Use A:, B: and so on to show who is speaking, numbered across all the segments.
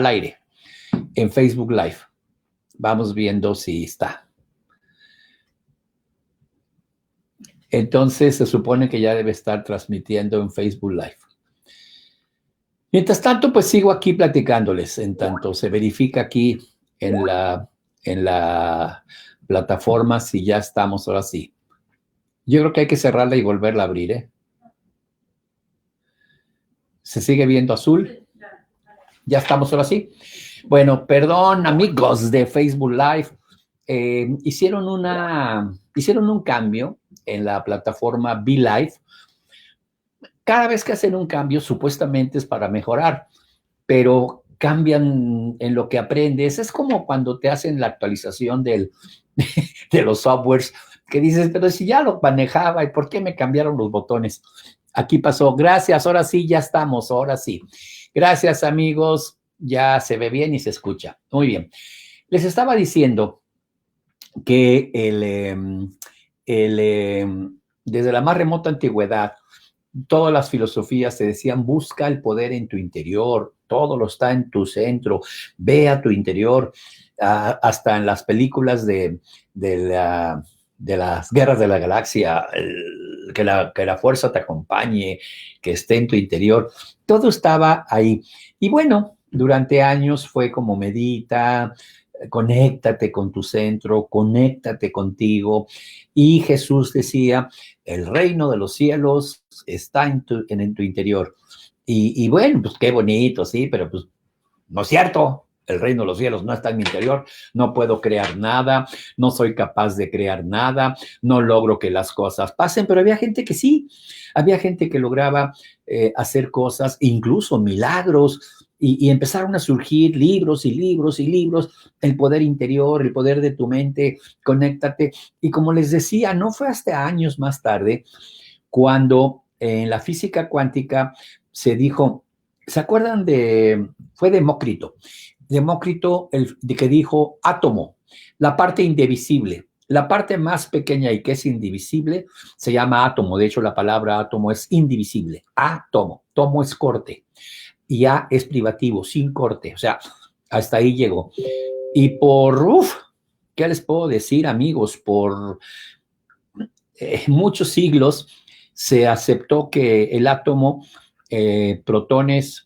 A: aire en Facebook Live. Vamos viendo si está. Entonces se supone que ya debe estar transmitiendo en Facebook Live. Mientras tanto, pues sigo aquí platicándoles, en tanto se verifica aquí en la plataforma si ya estamos ahora sí. Yo creo que hay que cerrarla y volverla a abrir, ¿eh? ¿Se sigue viendo azul? Ya estamos ahora sí. Bueno, perdón, amigos de Facebook Live. Hicieron un cambio en la plataforma BeLive. Cada vez que hacen un cambio, supuestamente es para mejorar, pero cambian en lo que aprendes. Es como cuando te hacen la actualización de los softwares, que dices, pero si ya lo manejaba, ¿y por qué me cambiaron los botones? Aquí pasó. Gracias, ahora sí, ya estamos, ahora sí. Gracias, amigos. Ya se ve bien y se escucha. Muy bien. Les estaba diciendo que desde la más remota antigüedad, todas las filosofías te decían, busca el poder en tu interior, todo lo está en tu centro, ve a tu interior, hasta en las películas de las guerras de la galaxia, que la fuerza te acompañe, que esté en tu interior, todo estaba ahí. Y bueno, durante años fue como medita, conéctate con tu centro, conéctate contigo. Y Jesús decía, el reino de los cielos está en tu interior. Y bueno, pues qué bonito, sí, pero pues no es cierto. El reino de los cielos no está en mi interior, no puedo crear nada, no soy capaz de crear nada, no logro que las cosas pasen, pero había gente que sí, había gente que lograba hacer cosas, incluso milagros, y empezaron a surgir libros y libros y libros, el poder interior, el poder de tu mente, conéctate. Y como les decía, no fue hasta años más tarde cuando en la física cuántica se dijo, ¿se acuerdan fue Demócrito? Demócrito, de que dijo átomo, la parte indivisible, la parte más pequeña y que es indivisible, se llama átomo. De hecho, la palabra átomo es indivisible. Átomo, tomo es corte y A es privativo, sin corte. O sea, hasta ahí llegó. Y ¿qué les puedo decir, amigos? Por muchos siglos se aceptó que el átomo, protones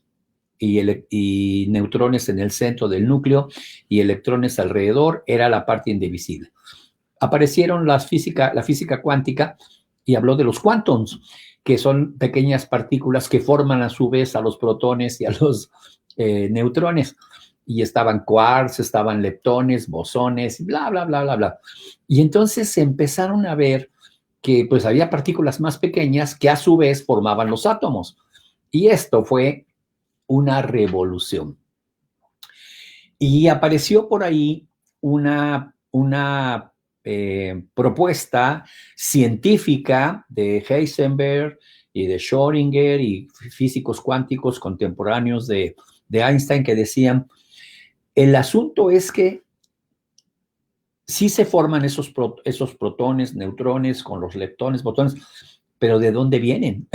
A: y neutrones en el centro del núcleo y electrones alrededor, era la parte indivisible. Aparecieron la física cuántica y habló de los quantons, que son pequeñas partículas que forman a su vez a los protones y a los neutrones. Y estaban quarks, estaban leptones, bosones, bla, bla, bla, bla, bla. Y entonces se empezaron a ver que pues había partículas más pequeñas que a su vez formaban los átomos. Y esto fue una revolución. Y apareció por ahí una propuesta científica de Heisenberg y de Schrödinger y físicos cuánticos contemporáneos de Einstein que decían, el asunto es que sí se forman esos protones, neutrones con los leptones, botones, pero ¿de dónde vienen?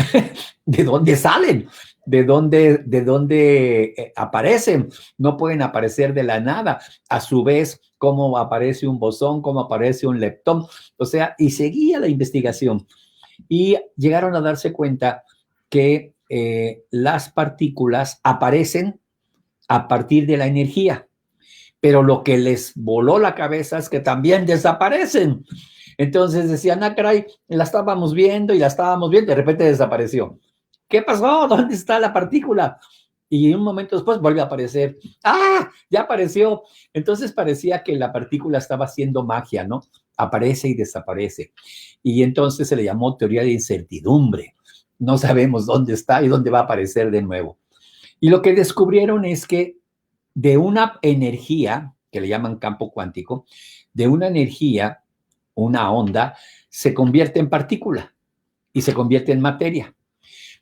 A: ¿De dónde salen? ¿De dónde aparecen? No pueden aparecer de la nada. A su vez, ¿cómo aparece un bosón? ¿Cómo aparece un leptón? O sea, y seguía la investigación. Y llegaron a darse cuenta que las partículas aparecen a partir de la energía, pero lo que les voló la cabeza es que también desaparecen. Entonces decían, caray, la estábamos viendo y la estábamos viendo, de repente desapareció. ¿Qué pasó? ¿Dónde está la partícula? Y un momento después vuelve a aparecer. ¡Ah! Ya apareció. Entonces parecía que la partícula estaba haciendo magia, ¿no? Aparece y desaparece. Y entonces se le llamó teoría de incertidumbre. No sabemos dónde está y dónde va a aparecer de nuevo. Y lo que descubrieron es que de una energía, que le llaman campo cuántico, de una energía, una onda, se convierte en partícula y se convierte en materia.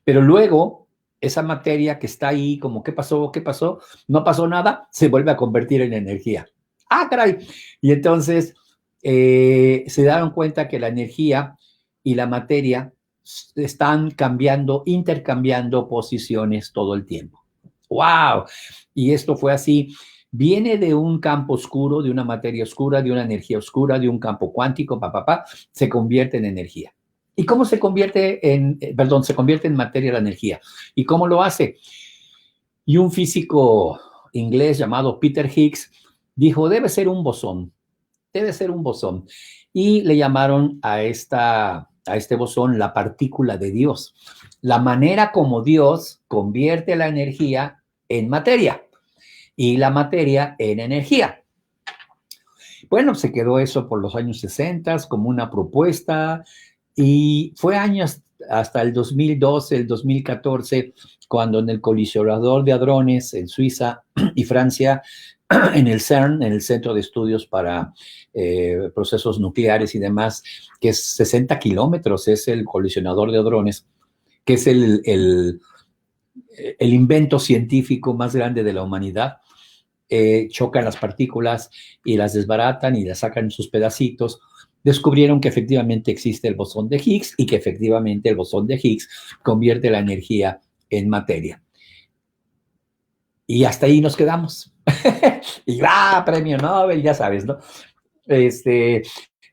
A: Pero luego, esa materia que está ahí, como, ¿qué pasó? ¿Qué pasó? No pasó nada, se vuelve a convertir en energía. ¡Ah, caray! Y entonces se dieron cuenta que la energía y la materia están cambiando, intercambiando posiciones todo el tiempo. ¡Wow! Y esto fue así. Viene de un campo oscuro, de una materia oscura, de una energía oscura, de un campo cuántico, se convierte en energía. ¿Y cómo se convierte se convierte en materia la energía? ¿Y cómo lo hace? Y un físico inglés llamado Peter Higgs dijo, debe ser un bosón. Y le llamaron a este bosón la partícula de Dios. La manera como Dios convierte la energía en materia y la materia en energía. Bueno, se quedó eso por los años 60 como una propuesta y fue años hasta el 2012, el 2014, cuando en el colisionador de hadrones en Suiza y Francia, en el CERN, en el Centro de Estudios para Procesos Nucleares y demás, que es 60 kilómetros, es el colisionador de hadrones, que es el invento científico más grande de la humanidad. Chocan las partículas y las desbaratan y las sacan en sus pedacitos, descubrieron que efectivamente existe el bosón de Higgs y que efectivamente el bosón de Higgs convierte la energía en materia. Y hasta ahí nos quedamos. Y premio Nobel, ya sabes, ¿no?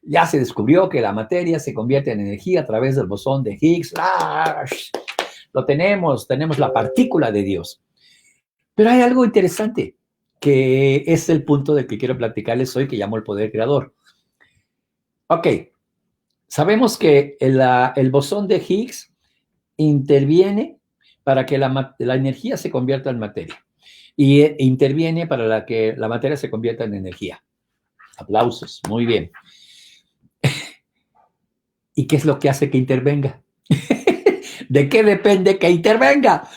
A: Ya se descubrió que la materia se convierte en energía a través del bosón de Higgs. Lo tenemos la partícula de Dios. Pero hay algo interesante, que es el punto del que quiero platicarles hoy, que llamo el poder creador. Ok, sabemos que el bosón de Higgs interviene para que la energía se convierta en materia y interviene para que la materia se convierta en energía. Aplausos, muy bien. ¿Y qué es lo que hace que intervenga? ¿De qué depende que intervenga?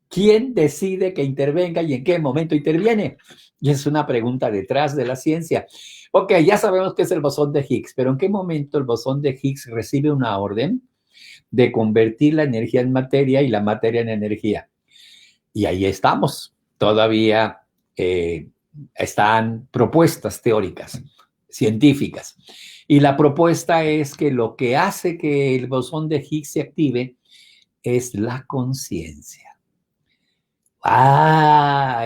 A: ¿Quién decide que intervenga y en qué momento interviene? Y es una pregunta detrás de la ciencia. Ok, ya sabemos qué es el bosón de Higgs, pero ¿en qué momento el bosón de Higgs recibe una orden de convertir la energía en materia y la materia en energía? Y ahí estamos. Todavía están propuestas teóricas, científicas. Y la propuesta es que lo que hace que el bosón de Higgs se active es la conciencia.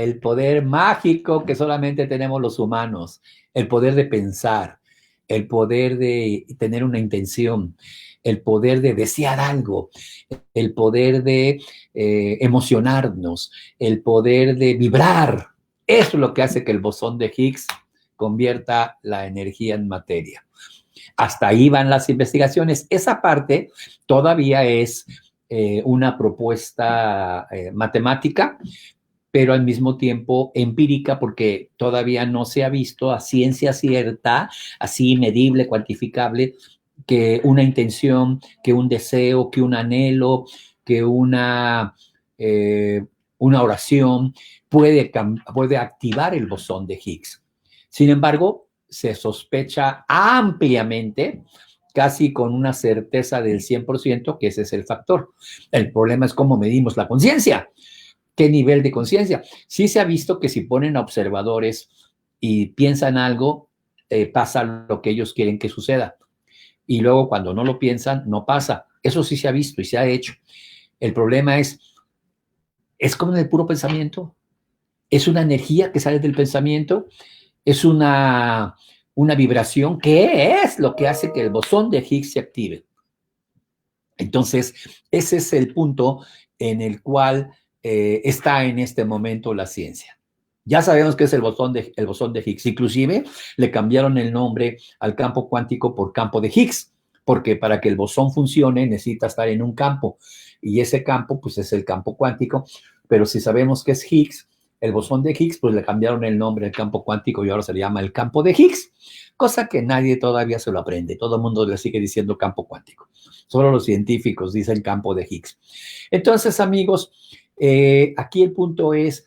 A: El poder mágico que solamente tenemos los humanos, el poder de pensar, el poder de tener una intención, el poder de desear algo, el poder de emocionarnos, el poder de vibrar. Eso es lo que hace que el bosón de Higgs convierta la energía en materia. Hasta ahí van las investigaciones. Esa parte todavía es una propuesta matemática, pero al mismo tiempo empírica, porque todavía no se ha visto a ciencia cierta, así medible, cuantificable, que una intención, que un deseo, que un anhelo, que una oración puede activar el bosón de Higgs. Sin embargo, se sospecha ampliamente, casi con una certeza del 100%, que ese es el factor. El problema es cómo medimos la conciencia. ¿Qué nivel de conciencia? Sí se ha visto que si ponen a observadores y piensan algo, pasa lo que ellos quieren que suceda. Y luego cuando no lo piensan, no pasa. Eso sí se ha visto y se ha hecho. El problema es como en el puro pensamiento. Es una energía que sale del pensamiento, es una vibración. ¿Qué es lo que hace que el bosón de Higgs se active? Entonces, ese es el punto en el cual está en este momento la ciencia. Ya sabemos que es el bosón de Higgs. Inclusive le cambiaron el nombre al campo cuántico por campo de Higgs, porque para que el bosón funcione necesita estar en un campo. Y ese campo, pues es el campo cuántico. Pero si sabemos que es Higgs, el bosón de Higgs, pues le cambiaron el nombre al campo cuántico y ahora se le llama el campo de Higgs. Cosa que nadie todavía se lo aprende. Todo el mundo le sigue diciendo campo cuántico. Solo los científicos dicen campo de Higgs. Entonces, amigos, aquí el punto es,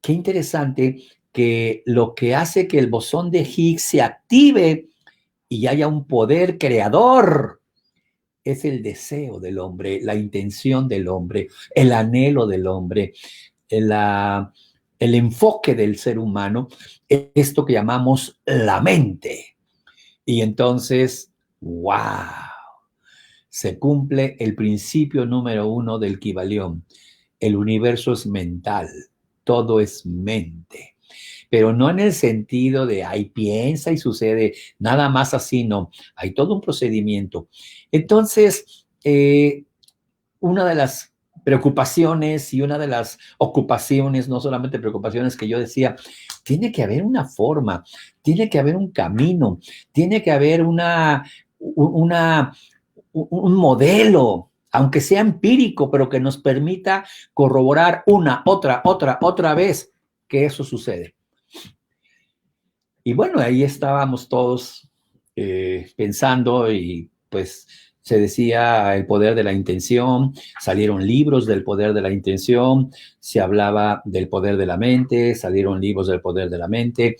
A: qué interesante que lo que hace que el bosón de Higgs se active y haya un poder creador es el deseo del hombre, la intención del hombre, el anhelo del hombre, el enfoque del ser humano, esto que llamamos la mente. Y entonces, ¡wow! Se cumple el principio número 1 del Kybalión. El universo es mental. todo es mente. Pero no en el sentido de, ahí piensa y sucede, nada más así, no. Hay todo un procedimiento. Entonces, una de las preocupaciones y una de las ocupaciones, no solamente preocupaciones, que yo decía, tiene que haber una forma, tiene que haber un camino, tiene que haber un modelo, aunque sea empírico, pero que nos permita corroborar otra vez que eso sucede. Y bueno, ahí estábamos todos pensando y pues se decía el poder de la intención, salieron libros del poder de la intención, se hablaba del poder de la mente, salieron libros del poder de la mente,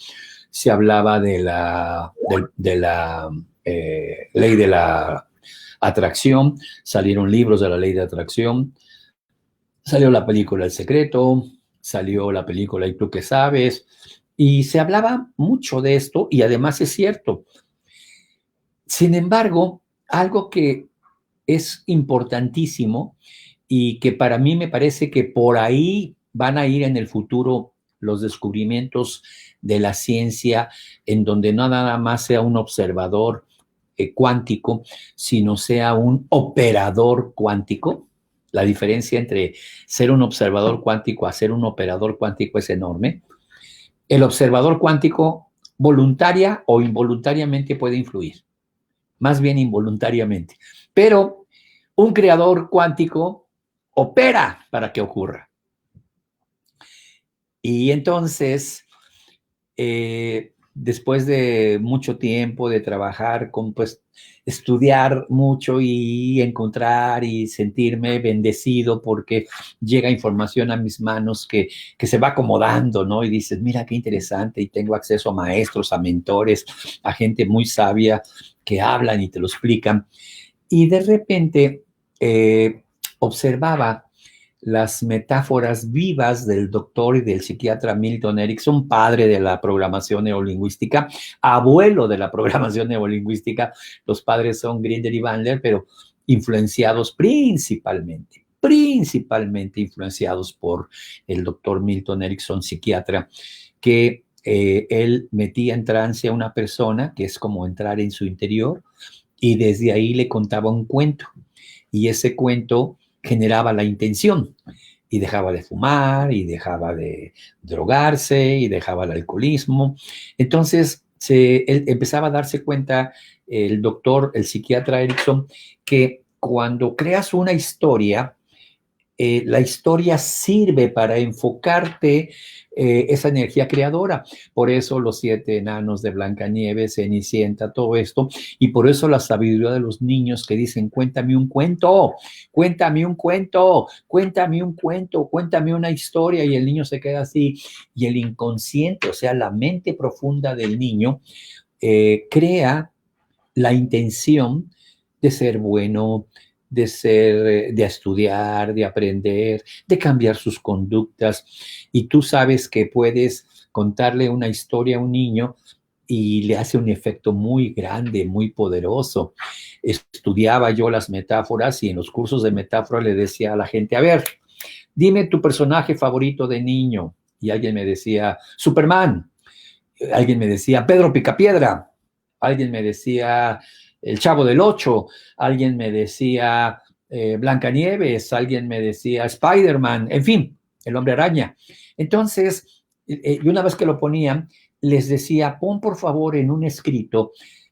A: se hablaba de la ley de la atracción, salieron libros de la ley de atracción, salió la película El Secreto, salió la película ¿Y tú qué sabes? Y se hablaba mucho de esto y además es cierto. Sin embargo, algo que es importantísimo y que para mí me parece que por ahí van a ir en el futuro los descubrimientos de la ciencia, en donde no nada más sea un observador cuántico, sino sea un operador cuántico. La diferencia entre ser un observador cuántico a ser un operador cuántico es enorme. El observador cuántico voluntaria o involuntariamente puede influir, más bien involuntariamente, pero un creador cuántico opera para que ocurra. Y entonces, después de mucho tiempo de trabajar con, pues, estudiar mucho y encontrar y sentirme bendecido porque llega información a mis manos que se va acomodando, ¿no? Y dices, mira qué interesante, y tengo acceso a maestros, a mentores, a gente muy sabia que hablan y te lo explican. Y de repente observaba las metáforas vivas del doctor y del psiquiatra Milton Erickson, padre de la programación neurolingüística, abuelo de la programación neurolingüística. Los padres son Grinder y Bandler, pero influenciados principalmente influenciados por el doctor Milton Erickson, psiquiatra, que él metía en trance a una persona, que es como entrar en su interior, y desde ahí le contaba un cuento. Y ese cuento generaba la intención y dejaba de fumar y dejaba de drogarse y dejaba el alcoholismo. Entonces, él empezaba a darse cuenta, el doctor, el psiquiatra Erickson, que cuando creas una historia, la historia sirve para enfocarte esa energía creadora. Por eso los 7 enanos de Blancanieves, Cenicienta, todo esto, y por eso la sabiduría de los niños que dicen, cuéntame un cuento, cuéntame un cuento, cuéntame un cuento, cuéntame una historia, y el niño se queda así, y el inconsciente, o sea, la mente profunda del niño, crea la intención de ser bueno, de estudiar, de aprender, de cambiar sus conductas. Y tú sabes que puedes contarle una historia a un niño y le hace un efecto muy grande, muy poderoso. Estudiaba yo las metáforas y en los cursos de metáfora le decía a la gente, a ver, dime tu personaje favorito de niño. Y alguien me decía, Superman. Alguien me decía, Pedro Picapiedra. Alguien me decía, El Chavo del Ocho. Alguien me decía, Blancanieves. Alguien me decía, Spider-Man. En fin, el Hombre Araña. Entonces, y una vez que lo ponían, les decía, pon por favor en un escrito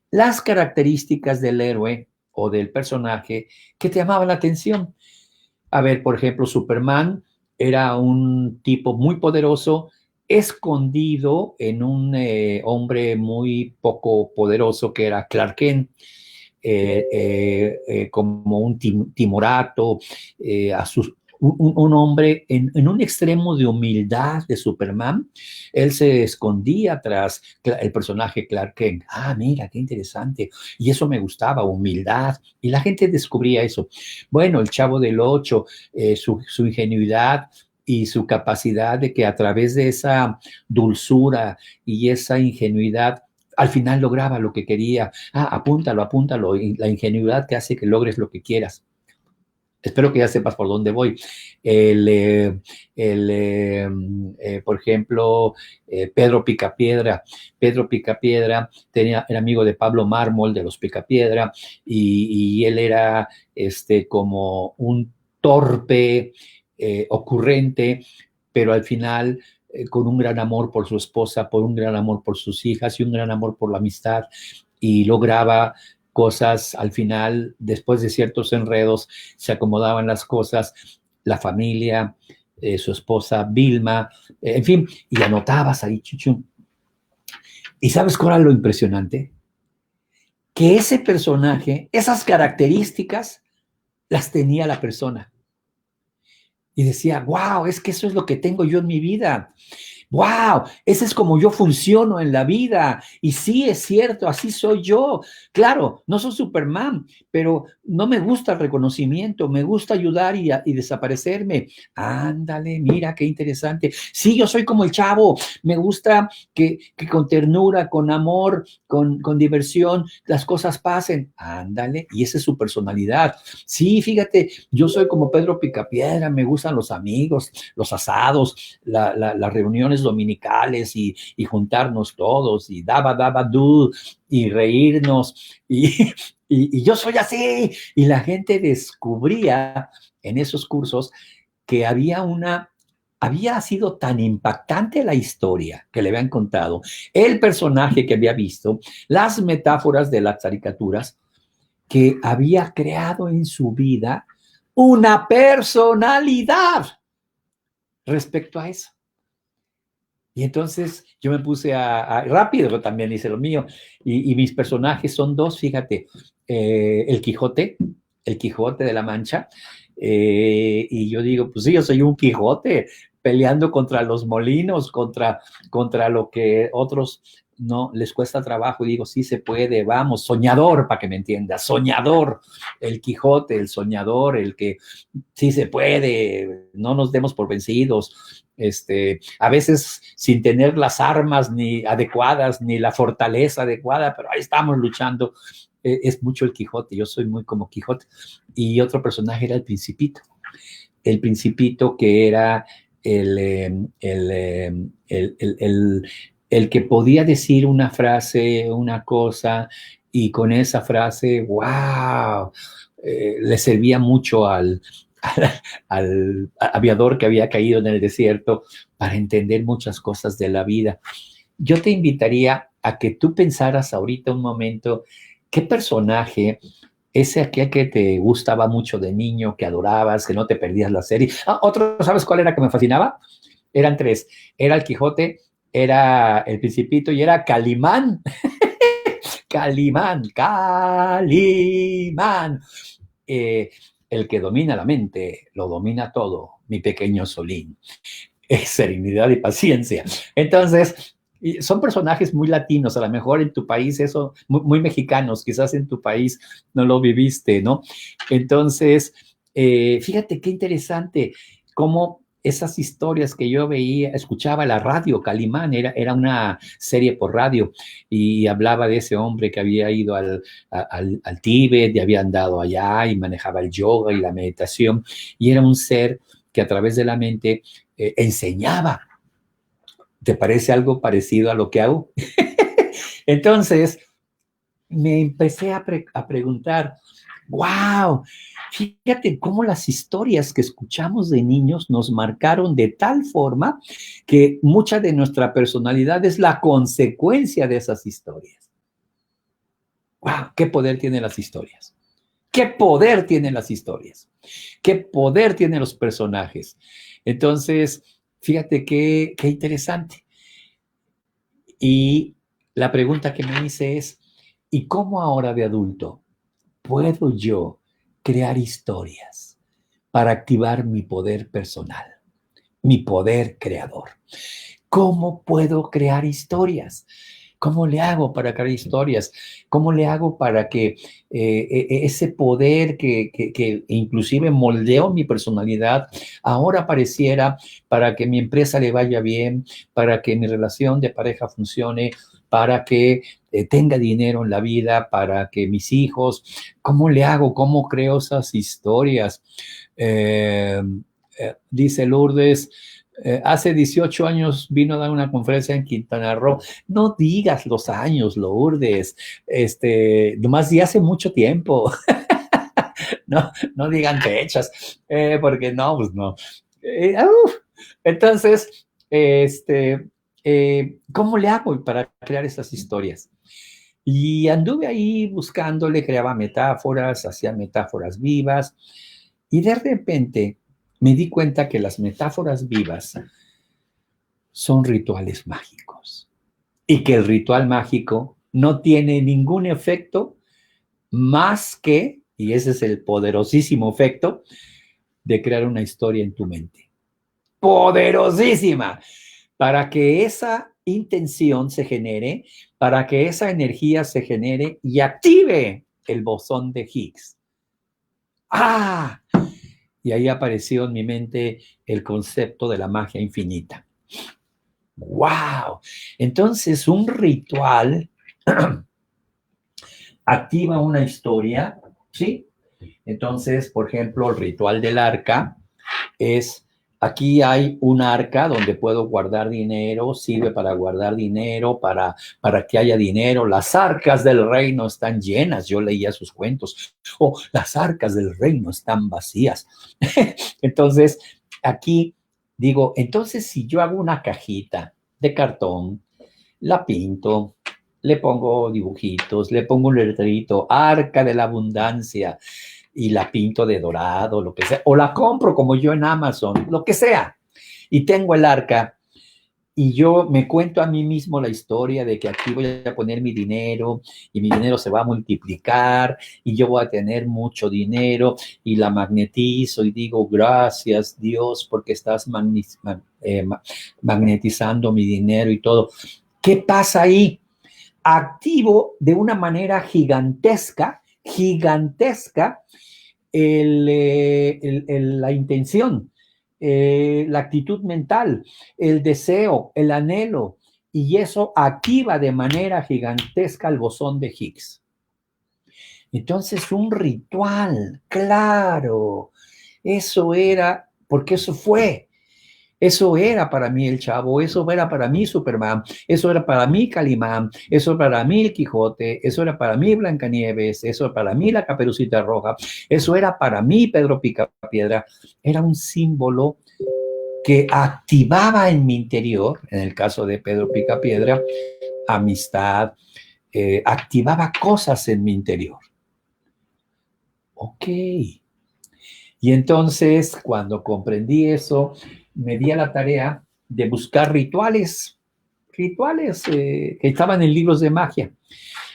A: las características del héroe o del personaje que te llamaban la atención. A ver, por ejemplo, Superman era un tipo muy poderoso, escondido en un hombre muy poco poderoso que era Clark Kent, como un timorato, un hombre en un extremo de humildad de Superman. Él se escondía tras el personaje Clark Kent. Ah, mira, qué interesante. Y eso me gustaba, humildad. Y la gente descubría eso. Bueno, el Chavo del Ocho, su ingenuidad y su capacidad de que a través de esa dulzura y esa ingenuidad al final lograba lo que quería. Ah, apúntalo, apúntalo. Y la ingenuidad que hace que logres lo que quieras. Espero que ya sepas por dónde voy. Por ejemplo, Pedro Picapiedra. Pedro Picapiedra era amigo de Pablo Mármol, de los Picapiedra, y él era como un torpe, ocurrente, pero al final con un gran amor por su esposa, por un gran amor por sus hijas y un gran amor por la amistad, y lograba cosas al final, después de ciertos enredos, se acomodaban las cosas, la familia, su esposa Vilma, en fin, y anotabas ahí, chuchu. ¿Y sabes cuál era lo impresionante? Que ese personaje, esas características, las tenía la persona. Y decía, wow, es que eso es lo que tengo yo en mi vida. Wow, ese es como yo funciono en la vida. Y sí, es cierto, así soy yo. Claro, no soy Superman, pero no me gusta el reconocimiento, me gusta ayudar y desaparecerme. Ándale, mira qué interesante. Sí, yo soy como el chavo, me gusta que con ternura, con amor, con diversión, las cosas pasen. Ándale, y esa es su personalidad. Sí, fíjate, yo soy como Pedro Picapiedra, me gustan los amigos, los asados, las reuniones dominicales y juntarnos todos y daba du y reírnos y yo soy así. Y la gente descubría en esos cursos que había sido tan impactante la historia que le habían contado, el personaje que había visto, las metáforas de las caricaturas, que había creado en su vida una personalidad respecto a eso. Y entonces yo me puse rápido, también hice lo mío, y mis personajes son dos, fíjate, el Quijote de la Mancha, y yo digo, pues sí, yo soy un Quijote peleando contra los molinos, contra lo que otros no les cuesta trabajo, y digo, sí se puede, vamos, soñador, para que me entiendas, soñador, el Quijote, el soñador, el que sí se puede, no nos demos por vencidos, a veces sin tener las armas ni adecuadas, ni la fortaleza adecuada, pero ahí estamos luchando. Es mucho el Quijote, yo soy muy como Quijote. Y otro personaje era el Principito que era el que podía decir una frase, una cosa, y con esa frase, wow, le servía mucho al aviador que había caído en el desierto para entender muchas cosas de la vida. Yo te invitaría a que tú pensaras ahorita un momento qué personaje ese aquel que te gustaba mucho de niño, que adorabas, que no te perdías la serie. Otro, ¿sabes cuál era que me fascinaba? Eran tres. Era el Quijote, era el Principito y era Calimán. Calimán, Calimán. Eh, el que domina la mente, lo domina todo, mi pequeño Solín. Es serenidad y paciencia. Entonces, son personajes muy latinos, a lo mejor en tu país eso, muy mexicanos, quizás en tu país no lo viviste, ¿no? Entonces, fíjate qué interesante cómo esas historias que yo veía, escuchaba la radio, Calimán, era una serie por radio y hablaba de ese hombre que había ido al Tíbet y había andado allá y manejaba el yoga y la meditación y era un ser que a través de la mente enseñaba. ¿Te parece algo parecido a lo que hago? Entonces, me empecé a preguntar, wow, fíjate cómo las historias que escuchamos de niños nos marcaron de tal forma que mucha de nuestra personalidad es la consecuencia de esas historias. Wow, qué poder tienen las historias. Qué poder tienen las historias. Qué poder tienen los personajes. Entonces, fíjate qué interesante. Y la pregunta que me hice es, ¿y cómo ahora de adulto puedo yo crear historias para activar mi poder personal, mi poder creador? ¿Cómo puedo crear historias? ¿Cómo le hago para crear historias? ¿Cómo le hago para que ese poder que inclusive moldeó mi personalidad ahora apareciera para que mi empresa le vaya bien, para que mi relación de pareja funcione, para que tenga dinero en la vida, para que mis hijos, ¿cómo le hago? ¿Cómo creo esas historias? Dice Lourdes, hace 18 años vino a dar una conferencia en Quintana Roo. No digas los años, Lourdes, nomás di hace mucho tiempo. No, no digan fechas, porque no, pues no. Entonces, ¿cómo le hago para crear esas historias? Y anduve ahí buscándole, creaba metáforas, hacía metáforas vivas, y de repente me di cuenta que las metáforas vivas son rituales mágicos y que el ritual mágico no tiene ningún efecto más que, y ese es el poderosísimo efecto, de crear una historia en tu mente. Poderosísima, para que esa intención se genere, para que esa energía se genere y active el bosón de Higgs. ¡Ah! Y ahí apareció en mi mente el concepto de la magia infinita. ¡Wow! Entonces, un ritual activa una historia, ¿sí? Entonces, por ejemplo, el ritual del arca es, aquí hay un arca donde puedo guardar dinero, sirve para guardar dinero, para que haya dinero. Las arcas del reino están llenas, yo leía sus cuentos. O las arcas del reino están vacías. Entonces, aquí digo, entonces si yo hago una cajita de cartón, la pinto, le pongo dibujitos, le pongo un letrerito, arca de la abundancia, y la pinto de dorado, lo que sea, o la compro como yo en Amazon, lo que sea, y tengo el arca, y yo me cuento a mí mismo la historia de que aquí voy a poner mi dinero, y mi dinero se va a multiplicar, y yo voy a tener mucho dinero, y la magnetizo, y digo, gracias Dios, porque estás magnetizando mi dinero y todo. ¿Qué pasa ahí? Activo de una manera gigantesca la intención, la actitud mental, el deseo, el anhelo, y eso activa de manera gigantesca el bosón de Higgs. Entonces, un ritual, claro, eso era, porque eso fue. Eso era para mí el Chavo, eso era para mí Superman, eso era para mí Calimán, eso era para mí el Quijote, eso era para mí Blancanieves, eso era para mí la Caperucita Roja, eso era para mí Pedro Picapiedra. Era un símbolo que activaba en mi interior, en el caso de Pedro Picapiedra, amistad, activaba cosas en mi interior. Ok. Y entonces, cuando comprendí eso, me di a la tarea de buscar rituales que estaban en libros de magia.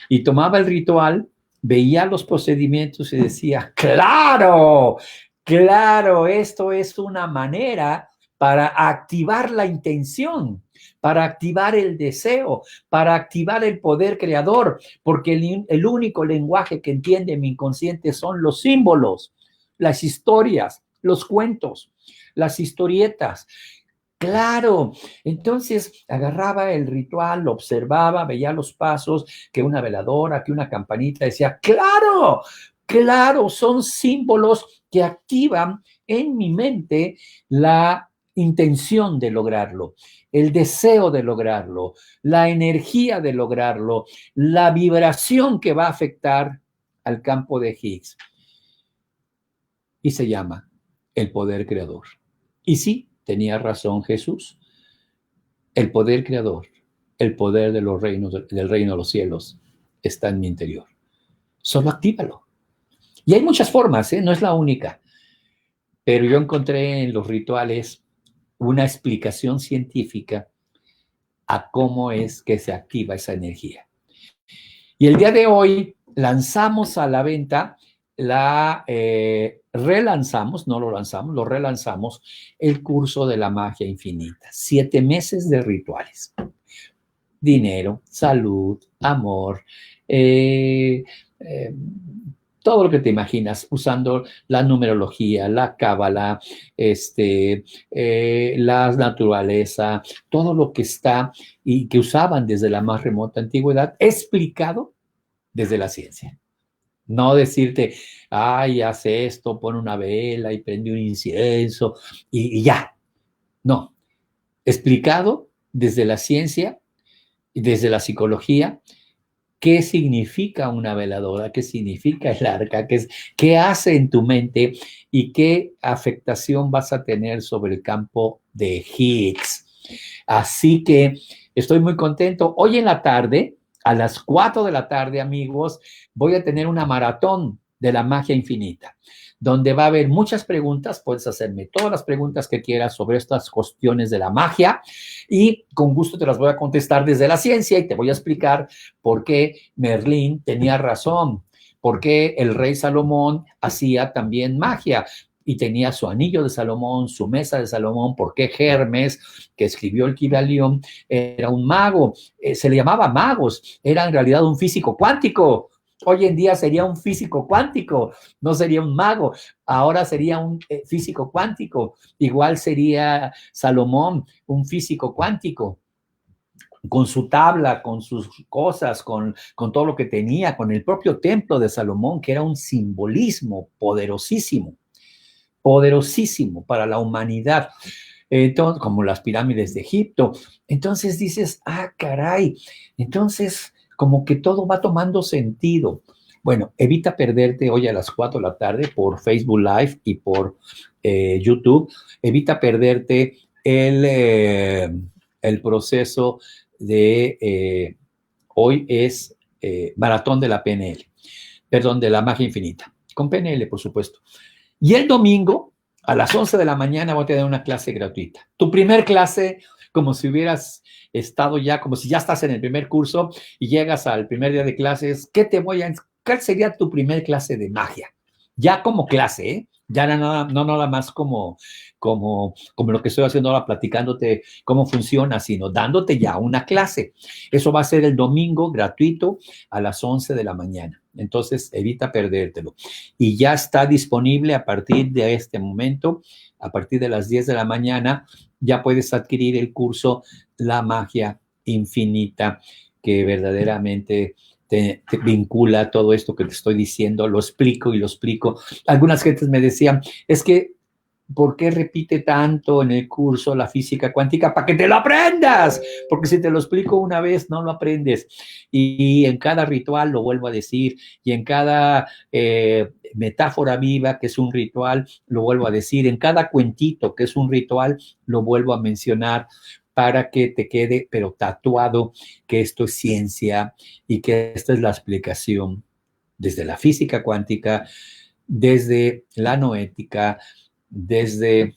A: Y tomaba el ritual, veía los procedimientos y decía, claro, claro, esto es una manera para activar la intención, para activar el deseo, para activar el poder creador, porque el único lenguaje que entiende mi inconsciente son los símbolos, las historias, los cuentos, las historietas. Claro, entonces agarraba el ritual, lo observaba, veía los pasos, que una veladora, que una campanita, decía, claro, claro, son símbolos que activan en mi mente la intención de lograrlo, el deseo de lograrlo, la energía de lograrlo, la vibración que va a afectar al campo de Higgs. Y se llama el poder creador. Y sí, tenía razón Jesús. El poder creador, el poder de los reinos, del reino de los cielos, está en mi interior. Solo actívalo. Y hay muchas formas, no es la única. Pero yo encontré en los rituales una explicación científica a cómo es que se activa esa energía. Y el día de hoy lanzamos a la venta relanzamos, no lo lanzamos, lo relanzamos, el curso de la magia infinita. 7 meses de rituales. dinero, salud, amor, eh, eh, todo lo que te imaginas, usando la numerología, la cábala, la naturaleza, todo lo que está y que usaban desde la más remota antigüedad, explicado desde la ciencia. No decirte, ay, hace esto, pone una vela y prende un incienso y ya. No, explicado desde la ciencia y desde la psicología, qué significa una veladora, qué significa el arca, qué hace en tu mente y qué afectación vas a tener sobre el campo de Higgs. Así que estoy muy contento. Hoy en la tarde, a las 4 de la tarde, amigos, voy a tener una maratón de la magia infinita, donde va a haber muchas preguntas. Puedes hacerme todas las preguntas que quieras sobre estas cuestiones de la magia y con gusto te las voy a contestar desde la ciencia y te voy a explicar por qué Merlín tenía razón, por qué el rey Salomón hacía también magia y tenía su anillo de Salomón, su mesa de Salomón, por qué Hermes, que escribió el Kybalión, era un mago, se le llamaba magos, era en realidad un físico cuántico. Hoy en día sería un físico cuántico, no sería un mago, ahora sería un físico cuántico. Igual sería Salomón, un físico cuántico, con su tabla, con sus cosas, con todo lo que tenía, con el propio templo de Salomón, que era un simbolismo poderosísimo, poderosísimo para la humanidad. Entonces, como las pirámides de Egipto. Entonces dices, ah, caray, entonces como que todo va tomando sentido. Bueno, evita perderte hoy a las 4 de la tarde por Facebook Live y por YouTube. Evita perderte el proceso de hoy es maratón de la PNL, perdón, de la magia infinita, con PNL, por supuesto. Y el domingo, a las 11 de la mañana, voy a tener una clase gratuita. Tu primer clase, como si hubieras estado ya, como si ya estás en el primer curso y llegas al primer día de clases, ¿cuál sería tu primer clase de magia? Ya como clase, ¿eh? Ya no nada más como lo que estoy haciendo ahora, platicándote cómo funciona, sino dándote ya una clase. Eso va a ser el domingo gratuito a las 11 de la mañana. Entonces, evita perdértelo. Y ya está disponible a partir de este momento, a partir de las 10 de la mañana, ya puedes adquirir el curso La Magia Infinita, que verdaderamente te vincula todo esto que te estoy diciendo, lo explico y lo explico. Algunas gentes me decían, es que ¿por qué repite tanto en el curso la física cuántica? Para que te lo aprendas, porque si te lo explico una vez, no lo aprendes. Y en cada ritual, lo vuelvo a decir, y en cada metáfora viva, que es un ritual, lo vuelvo a decir, en cada cuentito, que es un ritual, lo vuelvo a mencionar para que te quede, pero tatuado, que esto es ciencia y que esta es la explicación desde la física cuántica, desde la noética, desde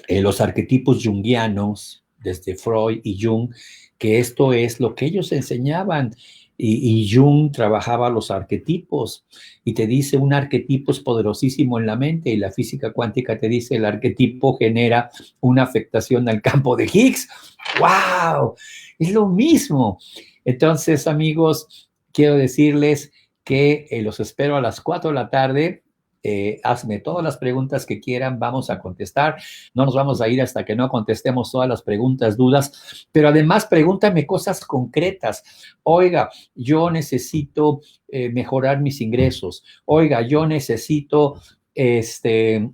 A: los arquetipos junguianos, desde Freud y Jung, que esto es lo que ellos enseñaban. Y Jung trabajaba los arquetipos y te dice un arquetipo es poderosísimo en la mente y la física cuántica te dice el arquetipo genera una afectación al campo de Higgs. ¡Wow! Es lo mismo. Entonces, amigos, quiero decirles que los espero a las 4 de la tarde. Hazme todas las preguntas que quieran, vamos a contestar. No nos vamos a ir hasta que no contestemos todas las preguntas, dudas, pero además pregúntame cosas concretas. Oiga, yo necesito mejorar mis ingresos. Oiga, yo necesito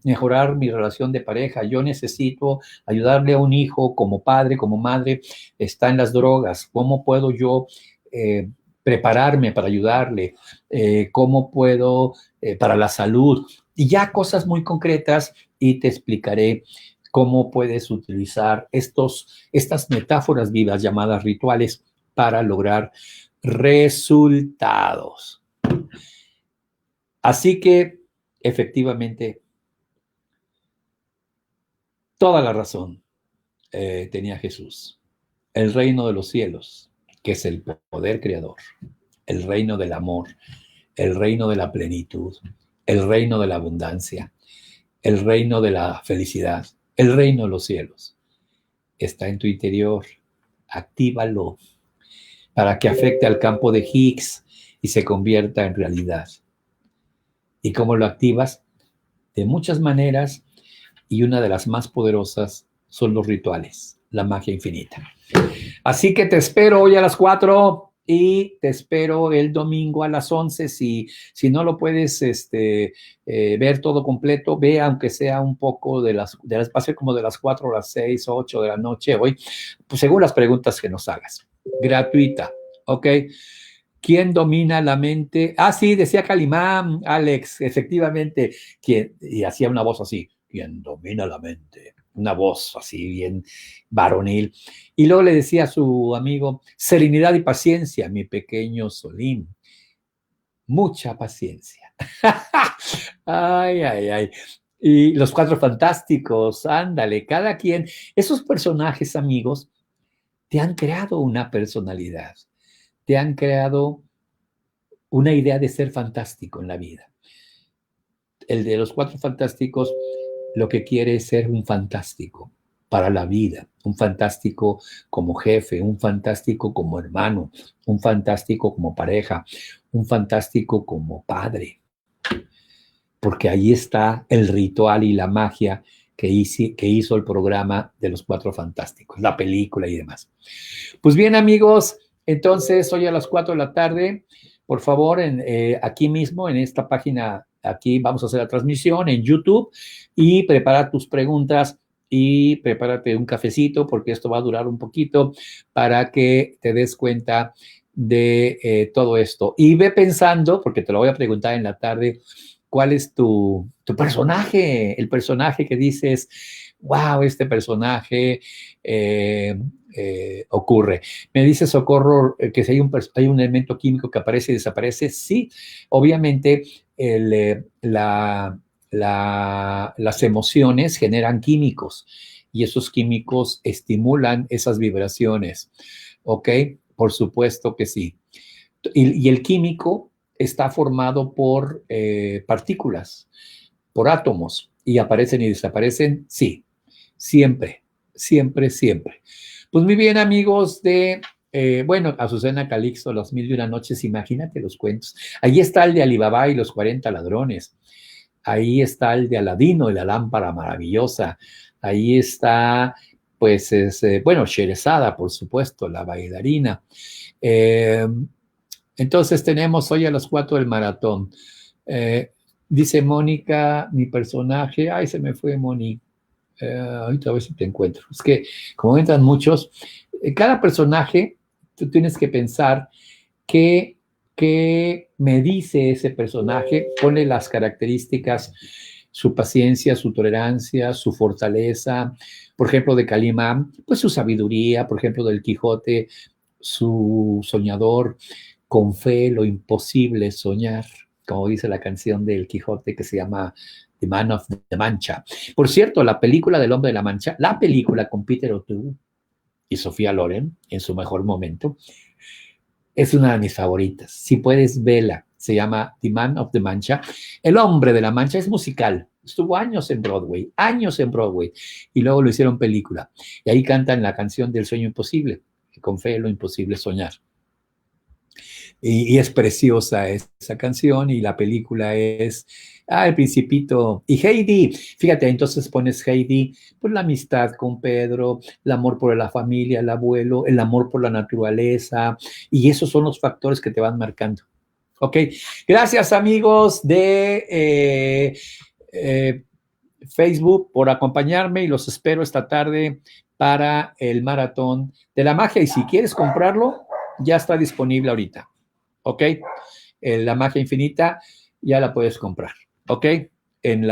A: mejorar mi relación de pareja. Yo necesito ayudarle a un hijo como padre, como madre, está en las drogas. ¿Cómo puedo yo prepararme para ayudarle? ¿Cómo puedo para la salud? Y ya cosas muy concretas y te explicaré cómo puedes utilizar estas metáforas vivas llamadas rituales para lograr resultados. Así que, efectivamente, toda la razón tenía Jesús. El reino de los cielos, que es el poder creador, el reino del amor, el reino de la plenitud, el reino de la abundancia, el reino de la felicidad, el reino de los cielos, está en tu interior. actívalo para que afecte al campo de Higgs y se convierta en realidad. ¿Y cómo lo activas? De muchas maneras, y una de las más poderosas son los rituales, la magia infinita. Así que te espero hoy a las 4 y te espero el domingo a las 11. Si no lo puedes ver todo completo, ve aunque sea un poco va a ser como de las 4 a las 6, 8 de la noche hoy, pues según las preguntas que nos hagas. Gratuita, ¿ok? ¿Quién domina la mente? Ah, sí, decía Calimán, Alex, efectivamente, y hacía una voz así, ¿quién domina la mente? Una voz así bien varonil. Y luego le decía a su amigo, serenidad y paciencia, mi pequeño Solín. Mucha paciencia. Ay, ay, ay. Y los Cuatro Fantásticos, ándale, cada quien. Esos personajes, amigos, te han creado una personalidad, te han creado una idea de ser fantástico en la vida. El de los Cuatro Fantásticos lo que quiere es ser un fantástico para la vida, un fantástico como jefe, un fantástico como hermano, un fantástico como pareja, un fantástico como padre, porque ahí está el ritual y la magia que hizo el programa de los Cuatro Fantásticos, la película y demás. Pues bien, amigos, entonces hoy a las 4 de la tarde, por favor, aquí mismo, en esta página, aquí vamos a hacer la transmisión en YouTube y prepara tus preguntas y prepárate un cafecito porque esto va a durar un poquito para que te des cuenta de todo esto. Y ve pensando, porque te lo voy a preguntar en la tarde, ¿cuál es tu personaje? El personaje que dices, wow, este personaje ocurre. Me dice Socorro que si hay un elemento químico que aparece y desaparece, sí, obviamente las emociones generan químicos y esos químicos estimulan esas vibraciones, ¿ok? Por supuesto que sí. Y el químico está formado por partículas, por átomos, y aparecen y desaparecen, sí, siempre, siempre, siempre. Pues muy bien, amigos de, bueno, Azucena Calixto, Las Mil y Una Noches, imagínate los cuentos. Ahí está el de Alibaba y los 40 ladrones. Ahí está el de Aladino y la lámpara maravillosa. Ahí está, pues, bueno, Sherezada, por supuesto, la bailarina. Entonces tenemos hoy a las 4 el maratón. Dice Mónica, mi personaje, ay, se me fue Moni. Ahorita a ver si te encuentro. Es que como entran muchos, cada personaje, tú tienes que pensar qué me dice ese personaje, ponle las características, su paciencia, su tolerancia, su fortaleza, por ejemplo, de Calimán, pues su sabiduría, por ejemplo, del Quijote, su soñador, con fe lo imposible soñar, como dice la canción del Quijote que se llama The Man of the Mancha. Por cierto, la película del Hombre de la Mancha, la película con Peter O'Toole y Sofía Loren en su mejor momento, es una de mis favoritas. Si puedes, vela. Se llama The Man of the Mancha. El Hombre de la Mancha es musical. Estuvo años en Broadway, y luego lo hicieron película. Y ahí cantan la canción del sueño imposible, que con fe lo imposible soñar. Y es preciosa esa canción y la película es El Principito y Heidi. Fíjate, entonces pones Heidi, pues la amistad con Pedro, el amor por la familia, el abuelo, el amor por la naturaleza y esos son los factores que te van marcando. Ok, gracias amigos de Facebook por acompañarme y los espero esta tarde para el maratón de la magia y si quieres comprarlo, ya está disponible ahorita. ¿Ok? La magia infinita ya la puedes comprar, ¿ok? En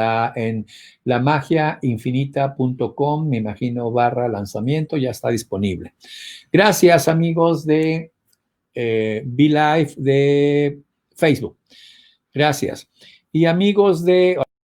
A: lamagiainfinita.com, me imagino, /lanzamiento, ya está disponible. Gracias, amigos de Be Live de Facebook. Gracias. Y amigos de...